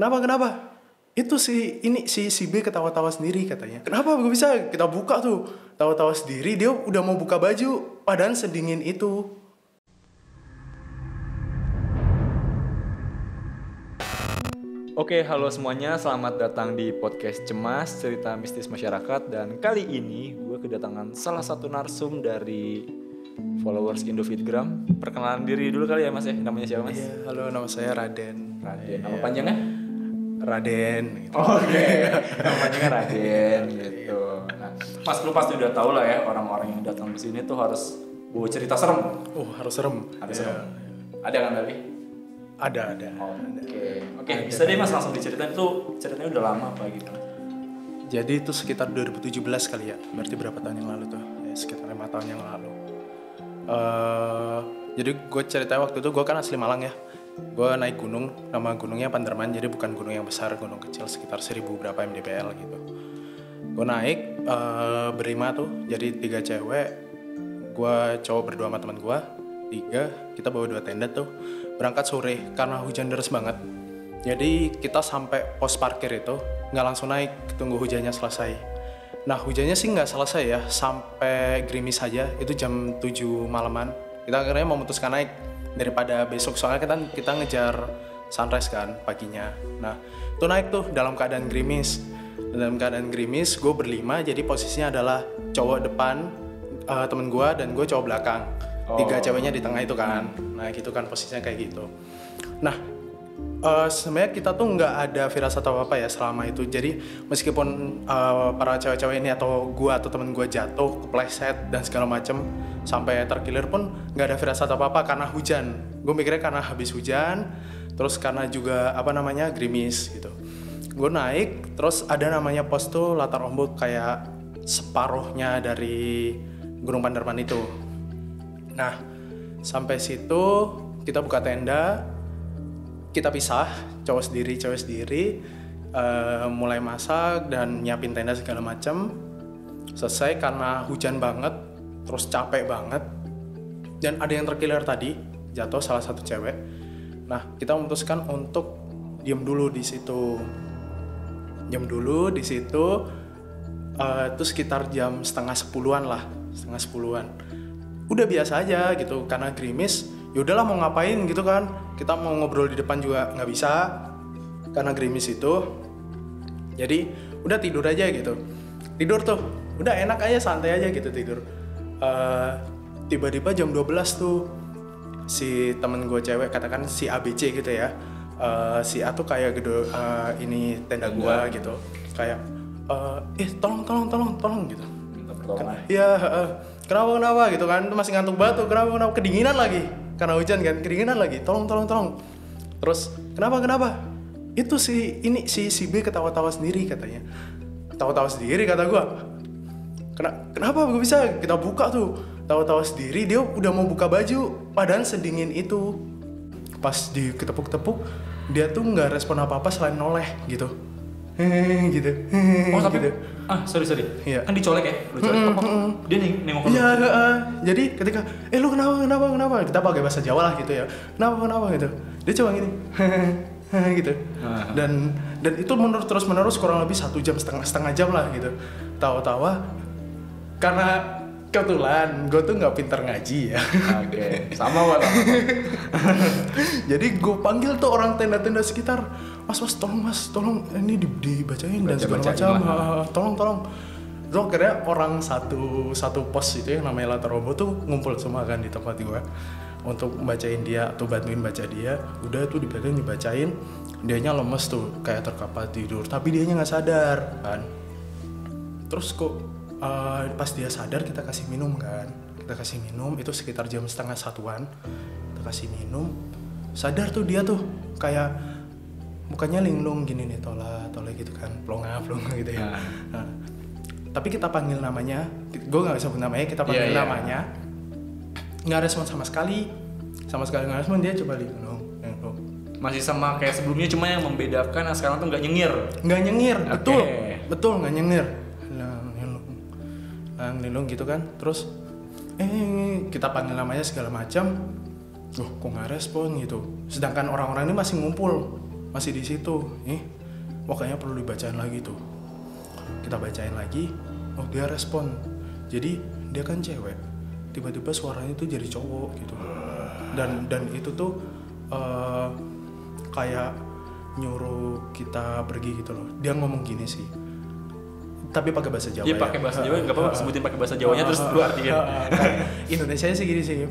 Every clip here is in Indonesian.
Kenapa? Itu si B ketawa-tawa sendiri katanya. Kenapa gue bisa? Kita buka tuh, tawa-tawa sendiri, dia udah mau buka baju, padahal sedingin itu. Oke, halo semuanya, selamat datang di podcast Cemas, cerita mistis masyarakat. Dan kali ini gue kedatangan salah satu narsum dari followers Indofitgram. Perkenalan diri dulu kali ya mas ya, namanya siapa mas? Iya, halo, nama saya Raden. Nama panjangnya? Raden gitu. Oke. Nama panjangnya Raden gitu. Nah, mas lu pasti udah tahu lah ya, orang-orang yang datang ke sini tuh harus bawa cerita serem. Harus serem. Serem. Ada kan tadi? Ada. Oke, bisa deh mas langsung diceritain tuh ceritanya udah lama apa gitu. Jadi itu sekitar 2017 kali ya. Berarti berapa tahun yang lalu tuh? Ya, sekitar 5 tahun yang lalu. Jadi gue ceritanya waktu itu gue kan asli Malang ya. Gue naik gunung, nama gunungnya Panderman. Jadi bukan gunung yang besar, gunung kecil sekitar 1000 berapa mdpl gitu. Gue naik berlima tuh. Jadi 3 cewek, gue cowok berdua sama teman gue. 3, kita bawa 2 tenda tuh. Berangkat sore karena hujan deras banget. Jadi kita sampai pos parkir itu nggak langsung naik, tunggu hujannya selesai. Nah hujannya sih nggak selesai ya, sampai gerimis aja. Itu jam 7 malaman. Kita akhirnya memutuskan naik daripada besok, soalnya kita ngejar sunrise kan paginya. Nah itu naik tuh dalam keadaan gerimis. Dalam keadaan gerimis, gue berlima. Jadi posisinya adalah cowok depan, temen gue, dan gue cowok belakang. 3 ceweknya di tengah itu kan. Nah gitu kan posisinya kayak gitu. Nah sebenarnya kita tuh nggak ada firasat apa ya selama itu. Jadi meskipun para cewek-cewek ini atau gue atau temen gue jatuh, kepleset dan segala macem sampai terkilir pun nggak ada firasat apa karena hujan. Gue mikirnya karena habis hujan, terus karena juga gerimis gitu. Gue naik, terus ada namanya pos tuh latar ombak kayak separuhnya dari Gunung Panderman itu. Nah, sampai situ kita buka tenda, kita pisah, cowok sendiri, cewek sendiri, mulai masak dan nyiapin tenda segala macam. Selesai karena hujan banget, terus capek banget, dan ada yang terkilir tadi, jatuh salah satu cewek. Nah, kita memutuskan untuk diam dulu di situ. Itu sekitar jam setengah 10-an lah, Udah biasa aja gitu, karena gerimis. Yaudahlah mau ngapain gitu kan, kita mau ngobrol di depan juga nggak bisa karena gerimis itu. Jadi udah tidur aja gitu. Tidur tuh udah enak aja, santai aja gitu tidur. Tiba-tiba jam 12 tuh si temen gue cewek, katakan si ABC gitu ya, si A tuh kayak gitu, ini tenda gue gitu, kayak tolong gitu. Iya, kenapa gitu kan, masih ngantuk banget tuh, kenapa kedinginan lagi karena hujan kan, kedinginan lagi, tolong. Terus kenapa itu si B ketawa-tawa sendiri katanya. Tawa-tawa sendiri kata gue. Kenapa gue bisa? Kita buka tuh, tawa-tawa sendiri, dia udah mau buka baju, padahal sedingin itu. Pas ditepuk-tepuk, dia tuh nggak respon apa-apa selain noleh gitu. Gitu. Tapi gitu. Sorry. Iya. Kan dicolek ya? Lu colek dia nengok lu. Iya, jadi ketika lu kenapa? Kita pakai bahasa Jawa lah gitu ya. Kenapa gitu. Dia coba gini. Gitu. Dan itu terus menerus kurang lebih 1 jam, setengah jam lah gitu. Tawa-tawa karena kebetulan gue tuh nggak pintar ngaji ya. Oke. Sama. Jadi gue panggil tuh orang tenda-tenda sekitar. Mas, tolong ini dibacain dan segala macam. Tolong. Terus akhirnya orang satu pos itu yang namanya latar robo tuh ngumpul semua kan di tempat gue untuk bacain dia atau bantuin baca dia. Udah tuh dibacain, dianya lemes tuh kayak terkapar tidur, tapi dianya nggak sadar kan. Terus kok pas dia sadar kita kasih minum kan. Kita kasih minum itu sekitar jam setengah 1-an. Kita kasih minum, sadar tuh dia tuh kayak mukanya linglung gini nih, toleh gitu kan, plonga gitu ya. Nah, tapi kita panggil namanya, gue nggak sebut namanya, kita panggil namanya, nggak respon sama sekali nggak respon. Dia coba linglung. Masih sama kayak sebelumnya, cuma yang membedakan sekarang tuh nggak nyengir. Okay. Betul nggak nyengir. Linglung gitu kan. Terus kita panggil namanya segala macam, kok nggak respon gitu. Sedangkan orang-orang ini masih ngumpul masih di situ. Kayaknya perlu dibacain lagi tuh. Kita bacain lagi, dia respon. Jadi dia kan cewek, tiba-tiba suaranya tuh jadi cowok gitu. Dan itu tuh kayak nyuruh kita pergi gitu loh. Dia ngomong gini sih, tapi pakai bahasa Jawa. Iya, pakai bahasa Jawa nggak apa-apa, sebutin pakai bahasa Jawanya terus lu artikan. Indonesia sih gini sih,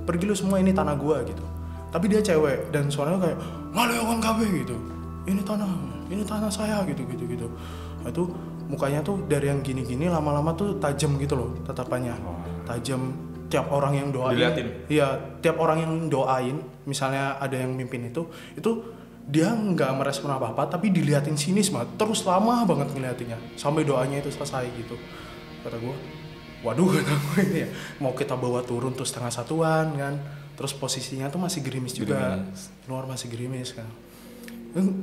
pergi lu semua, ini tanah gua gitu. Tapi dia cewek dan suaranya kayak ngaleongan kabeh gitu. Ini tanah saya gitu. Nah, itu mukanya tuh dari yang gini-gini lama-lama tuh tajam gitu loh tatapannya. Tajam. Tiap orang yang doain. Diliatin. Iya, tiap orang yang doain, misalnya ada yang mimpin itu dia nggak merespon apa-apa, tapi diliatin sinis banget, terus lama banget ngeliatinnya sampai doanya itu selesai gitu. Kata gue, waduh, kata gue ini ya, mau kita bawa turun tuh 1:30 kan, terus posisinya tuh masih gerimis juga, luar masih gerimis kan.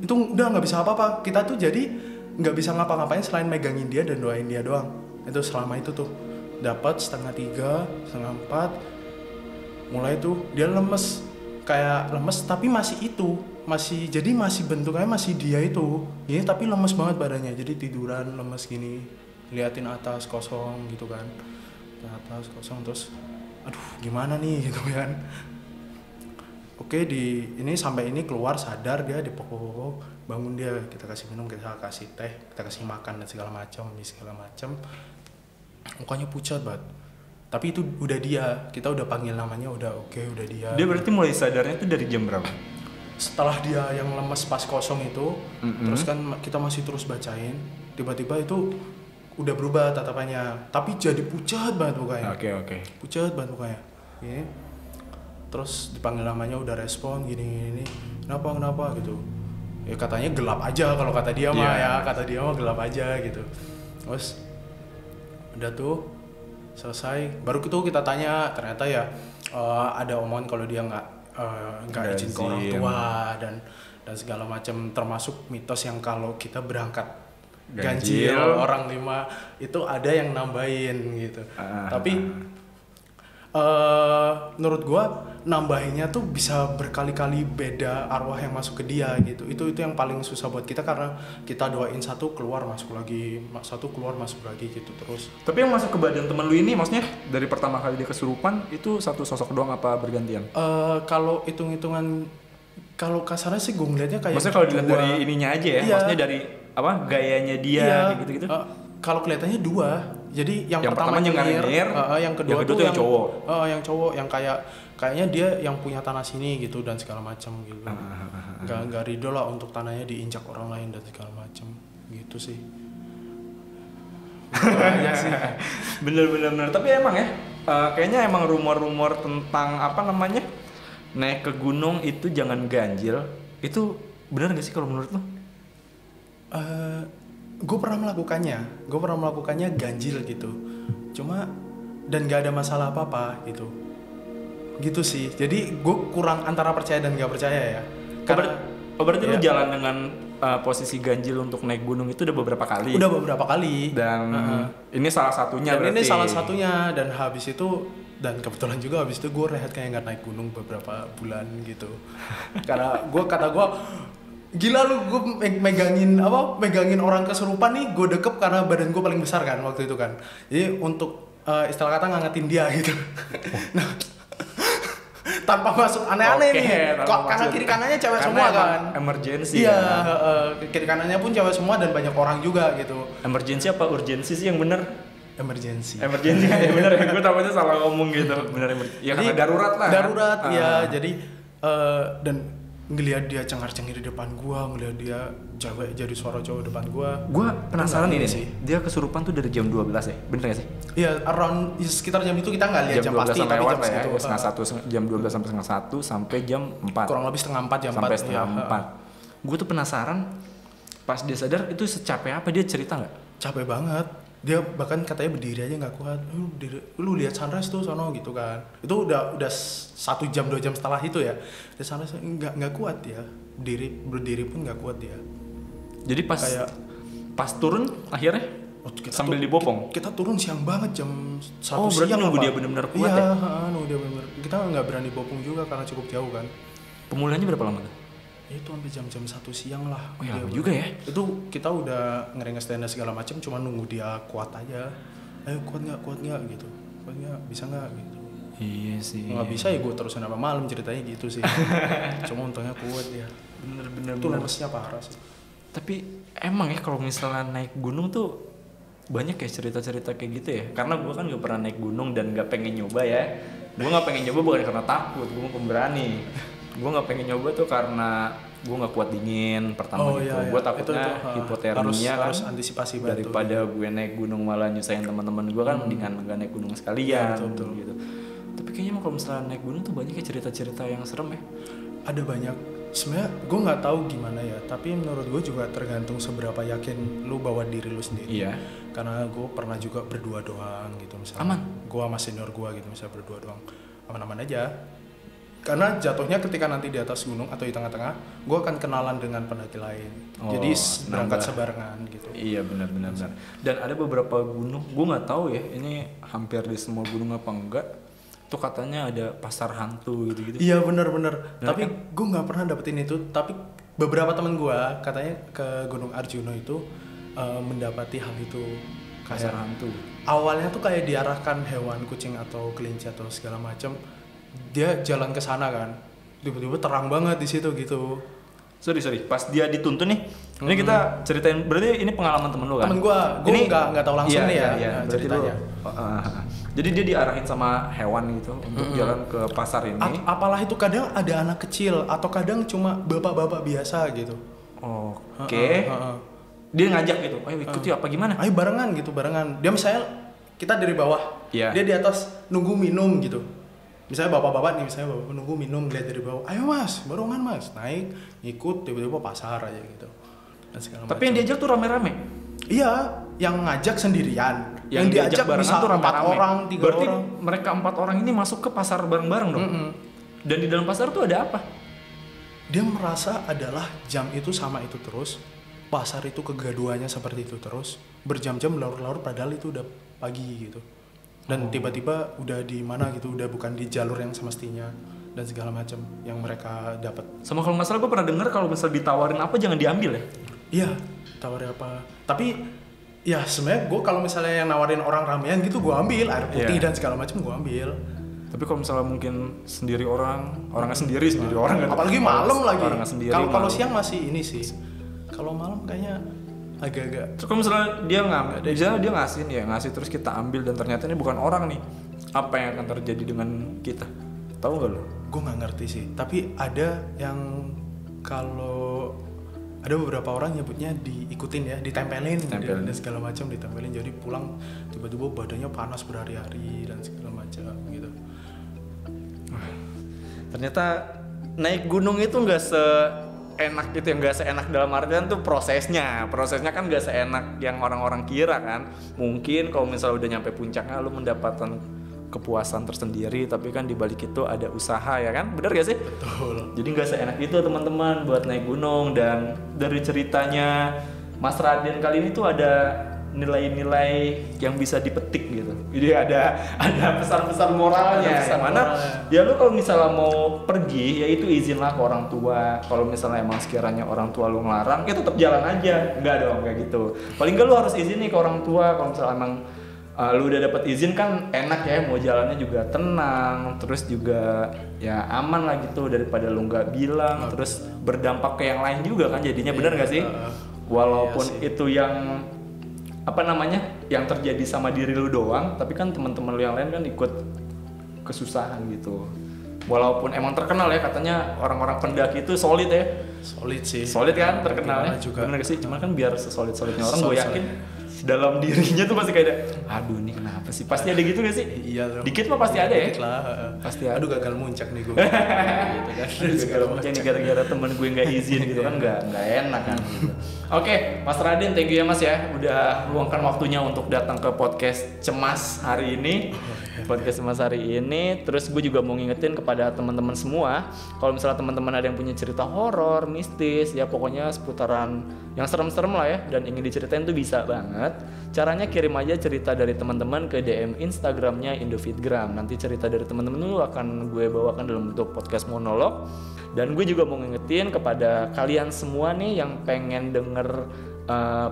Itu udah nggak bisa apa-apa, kita tuh jadi nggak bisa ngapa-ngapain selain megangin dia dan doain dia doang. Itu selama itu tuh dapat 2:30, 3:30, mulai tuh dia lemes, kayak lemes tapi jadi masih bentukannya masih dia itu ini, tapi lemes banget badannya, jadi tiduran lemes gini, liatin atas kosong gitu kan, atas kosong, terus aduh gimana nih gitu kan. Oke, ini sampai ini keluar sadar, dia dipokok-pokok, bangun dia, kita kasih minum, kita kasih teh, kita kasih makan dan segala macam, mukanya pucat banget. Tapi itu udah dia, kita udah panggil namanya, udah udah dia. Dia berarti mulai sadarnya itu dari jam berapa? Setelah dia yang lemes pas kosong itu, terus kan kita masih terus bacain, tiba-tiba itu udah berubah tatapannya, tapi jadi pucat banget mukanya. Oke. Pucat banget mukanya. Gini. Terus dipanggil namanya udah respon gini. Kenapa gitu. Ya katanya gelap aja kalau kata dia mah ya, kata dia mah gelap aja gitu. Terus udah tuh selesai, baru itu kita tanya, ternyata ya ada omongan kalau dia nggak izin ke orang tua dan segala macam, termasuk mitos yang kalau kita berangkat ganjil orang 5 itu ada yang nambahin gitu. Tapi menurut gua nambahinnya tuh bisa berkali-kali beda arwah yang masuk ke dia gitu. Itu yang paling susah buat kita, karena kita doain satu keluar masuk lagi, satu keluar masuk lagi gitu terus. Tapi yang masuk ke badan temen lu ini maksudnya dari pertama kali dia kesurupan itu satu sosok doang apa bergantian? Kalau hitung-hitungan, kalau kasarnya sih gue ngeliatnya kayak, maksudnya kalau dilihat dari ininya aja ya, maksudnya dari apa gayanya dia gitu-gitu. Kalau kelihatannya 2, jadi yang pertama nyengir, yang kedua tuh yang cowok. Yang cowok yang kayaknya dia yang punya tanah sini gitu dan segala macam gitu. Nggak ridho lah untuk tanahnya diinjak orang lain dan segala macam gitu sih. Aja sih. Bener. Tapi emang ya, kayaknya emang rumor-rumor tentang apa namanya naik ke gunung itu jangan ganjil, itu benar nggak sih kalau menurut lo? Gue pernah melakukannya ganjil gitu, cuma dan gak ada masalah apa-apa gitu sih. Jadi gue kurang antara percaya dan gak percaya ya. Berarti lu jalan dengan posisi ganjil untuk naik gunung itu udah beberapa kali? Udah beberapa kali. Dan ini salah satunya dan berarti? Ini salah satunya, dan habis itu, dan kebetulan juga habis itu gue rehat kayak gak naik gunung beberapa bulan gitu. Karena kata gue gila lu, gue megangin orang kesurupan nih, gue dekep karena badan gue paling besar kan waktu itu kan. Jadi untuk istilah kata ngangetin dia gitu. Nah, tanpa maksud aneh-aneh nih. Karena kiri kanannya cewek semua kan. Emergency. Iya, kiri kanannya pun cewek semua dan banyak orang juga gitu. Emergency apa urgensi sih yang benar? Emergency ya benar ya, gue takutnya salah ngomong gitu. Benar ya, karena darurat lah. Darurat ya, jadi dan ngelihat dia cengar-cengir di depan gua, ngelihat dia cewek jadi suara cowok depan gua. Gua penasaran ini sih. Dia kesurupan tuh dari jam 12 ya? Bener gak sih? Iya, sekitar jam itu kita nggak lihat jam pasti, tapi jam segitu. Jam 12 sampai setengah 1 sampai jam 4. Kurang lebih setengah 4, jam 4. Sampai setengah 4. Gua tuh penasaran pas dia sadar itu secapek apa, dia cerita nggak? Capek banget. Dia bahkan katanya berdiri aja nggak kuat. Lu lihat sunrise tuh sono gitu kan. Itu udah 1 jam 2 jam setelah itu ya. Dia sunrise nggak kuat dia. Berdiri pun nggak kuat dia. Jadi pas turun akhirnya sambil dibopong. Kita turun siang banget jam 1 siang. Oh, berarti nunggu dia benar-benar kuat ya? Iya, nunggu dia benar. Kita nggak berani bopong juga karena cukup jauh kan. Pemulihannya berapa lama tuh? itu sampai jam-jam 1 siang lah. Oh ya, lama juga ya. Itu kita udah ngeringes tenda segala macam, cuma nunggu dia kuat aja. Ayo kuat nggak gitu. Kuat nggak, bisa nggak gitu. Iya sih. Nggak bisa ya gue terusin apa malam ceritanya gitu sih. Cuma untungnya kuat dia. Bener-bener. Itu lemesnya parah sih. Tapi emang ya kalau misalnya naik gunung tuh banyak ya cerita-cerita kayak gitu ya. Karena gue kan gak pernah naik gunung dan gak pengen nyoba ya. Gue gak pengen nyoba bukan karena takut, gue pemberani. Gue gak pengen nyoba tuh karena gue gak kuat dingin pertama gitu. Iya. Gue takutnya hipotermia kan. Harus antisipasi banget. Daripada gue naik gunung malah nyusahin teman-teman gue kan, mendingan gak naik gunung sekalian. Betul. Gitu. Tapi kayaknya kalau misalnya naik gunung tuh banyak ya cerita-cerita yang serem ya. Ada banyak. Sebenarnya gue nggak tahu gimana ya, tapi menurut gue juga tergantung seberapa yakin lu bawa diri lu sendiri. Iya. Karena gue pernah juga berdua doang gitu misalnya. Aman. Gue sama senior gue gitu misalnya berdua doang, aman-aman aja. Karena jatuhnya ketika nanti di atas gunung atau di tengah-tengah, gue akan kenalan dengan pendaki lain. Jadi berangkat sebarengan gitu. Iya benar. Dan ada beberapa gunung, gue nggak tahu ya, ini hampir di semua gunung apa enggak. Tuh katanya ada pasar hantu gitu-gitu. Iya benar. Tapi gue nggak pernah dapetin itu. Tapi beberapa teman gue katanya ke Gunung Arjuna itu mendapati hal itu. Pasar hantu. Awalnya tuh kayak diarahkan hewan, kucing atau kelinci atau segala macam. Dia jalan ke sana kan. Tiba-tiba terang banget di situ gitu. Sorry. Pas dia dituntun nih. Ini kita ceritain, berarti ini pengalaman temen lu kan? Temen gue nggak tahu langsung nih ya ceritanya. Jadi dia diarahin sama hewan gitu untuk jalan ke pasar ini. Apalah itu, kadang ada anak kecil atau kadang cuma bapak-bapak biasa gitu. Oke. Dia ngajak gitu, ayo ikut ya apa gimana? Ayo barengan. Dia misalnya kita dari bawah, dia di atas nunggu minum gitu. Misalnya bapak-bapak nunggu minum, lihat dari bawah, ayo mas, barengan mas, naik, ikut, tiba-tiba pasar aja gitu. Tapi yang diajak tuh rame-rame? Iya, yang ngajak sendirian. Yang diajak barengan bisa tuh 4 orang, 3 Berarti orang. mereka 4 orang ini masuk ke pasar bareng-bareng dong? Dan di dalam pasar tuh ada apa? Dia merasa adalah jam itu sama itu terus, pasar itu kegaduhannya seperti itu terus, berjam-jam larut-larut padahal itu udah pagi gitu. Dan tiba-tiba udah di mana gitu, udah bukan di jalur yang semestinya dan segala macam yang mereka dapat. Sama kalau nggak salah gue pernah dengar kalau misal ditawarin apa jangan diambil ya? Iya, tawarin apa. Tapi ya sebenarnya gue kalau misalnya yang nawarin orang ramean gitu gue ambil, air putih dan segala macam gue ambil. Tapi kalau misalnya mungkin sendiri orangnya sendiri orang kan. Apalagi malam lagi. Kalau siang masih ini sih. Kalau malam kayaknya agak-agak. Terus kalau misalnya dia ngambil, dia ngasih terus kita ambil dan ternyata ini bukan orang nih. Apa yang akan terjadi dengan kita? Tahu nggak lo? Gue nggak ngerti sih. Tapi ada yang kalau ada beberapa orang nyebutnya diikutin ya, ditempelin. Dan segala macam ditempelin. Jadi pulang tiba-tiba badannya panas berhari-hari dan segala macam gitu. Ternyata naik gunung itu nggak seenak itu, yang nggak seenak dalam artian tuh prosesnya kan nggak seenak yang orang-orang kira kan. Mungkin kalau misalnya udah nyampe puncaknya lu mendapatkan kepuasan tersendiri, tapi kan dibalik itu ada usaha ya kan, bener gak sih? Betul. Jadi nggak seenak itu teman-teman buat naik gunung. Dan dari ceritanya Mas Raden kali ini tuh ada nilai-nilai yang bisa dipetik gitu. Jadi ada pesan-pesan moralnya. Yang mana ya lu kalau misalnya mau pergi ya itu izinlah ke orang tua. Kalau misalnya emang sekiranya orang tua lu ngelarang ya tetap jalan aja. Enggak dong kayak gitu. Paling enggak lu harus izin nih ke orang tua. Kalau misalnya emang lu udah dapat izin kan enak ya, mau jalannya juga tenang, terus juga ya aman lah gitu daripada lu nggak bilang, terus berdampak ke yang lain juga kan jadinya. Bener nggak sih? Walaupun itu yang yang terjadi sama diri lu doang, tapi kan teman-teman lu yang lain kan ikut kesusahan gitu. Walaupun emang terkenal ya katanya orang-orang pendaki itu solid ya. Solid sih. Solid kan terkenalnya. Bener gak sih? Cuma kan biar sesolid-solidnya orang, gue yakin dalam dirinya tuh pasti kayak aduh ini kenapa sih? Pasti ada gitu gak sih? Iya loh. Dikit mah pasti ada ya? Dikit lah. Pasti ada. Aduh gagal muncak nih gue. Gitu kan. Gagal muncak nih gara-gara temen gue gak izin gitu kan, gak enak kan gitu. Oke, Mas Raden, thank you ya Mas ya udah luangkan waktunya untuk datang ke podcast Cemas hari ini. Podcast Cemas hari ini. Terus gue juga mau ngingetin kepada teman-teman semua, kalau misalnya teman-teman ada yang punya cerita horor, mistis, ya pokoknya seputaran yang serem-serem lah ya dan ingin diceritain tuh bisa banget banget. Caranya kirim aja cerita dari teman-teman ke DM Instagramnya Indofitgram. Nanti cerita dari teman-teman lu akan gue bawakan dalam bentuk podcast monolog. Dan gue juga mau ngingetin kepada kalian semua nih yang pengen denger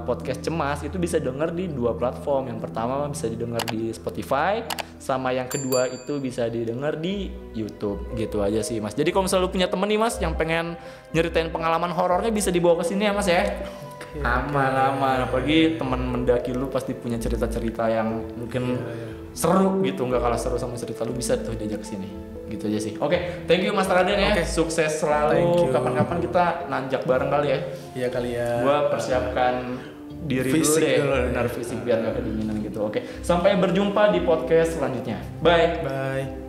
podcast Cemas, itu bisa denger di 2 platform. Yang pertama bisa didengar di Spotify, sama yang kedua itu bisa didengar di YouTube. Gitu aja sih Mas. Jadi kalau misalnya lu punya temen nih Mas yang pengen nyeritain pengalaman horornya, bisa dibawa ke sini ya Mas ya. Aman. Apalagi teman mendaki lu pasti punya cerita-cerita yang mungkin seru gitu, nggak kalah seru sama cerita lu, bisa tuh diajak ke sini. Gitu aja sih. Oke, thank you Mas Raden ya. Sukses selalu. Kapan-kapan kita nanjak bareng kali ya. Iya kali ya. Gua persiapkan diri Fisik dulu deh, dulu. benar fisik biar nggak kedinginan gitu. Oke, sampai berjumpa di podcast selanjutnya. Bye. Bye.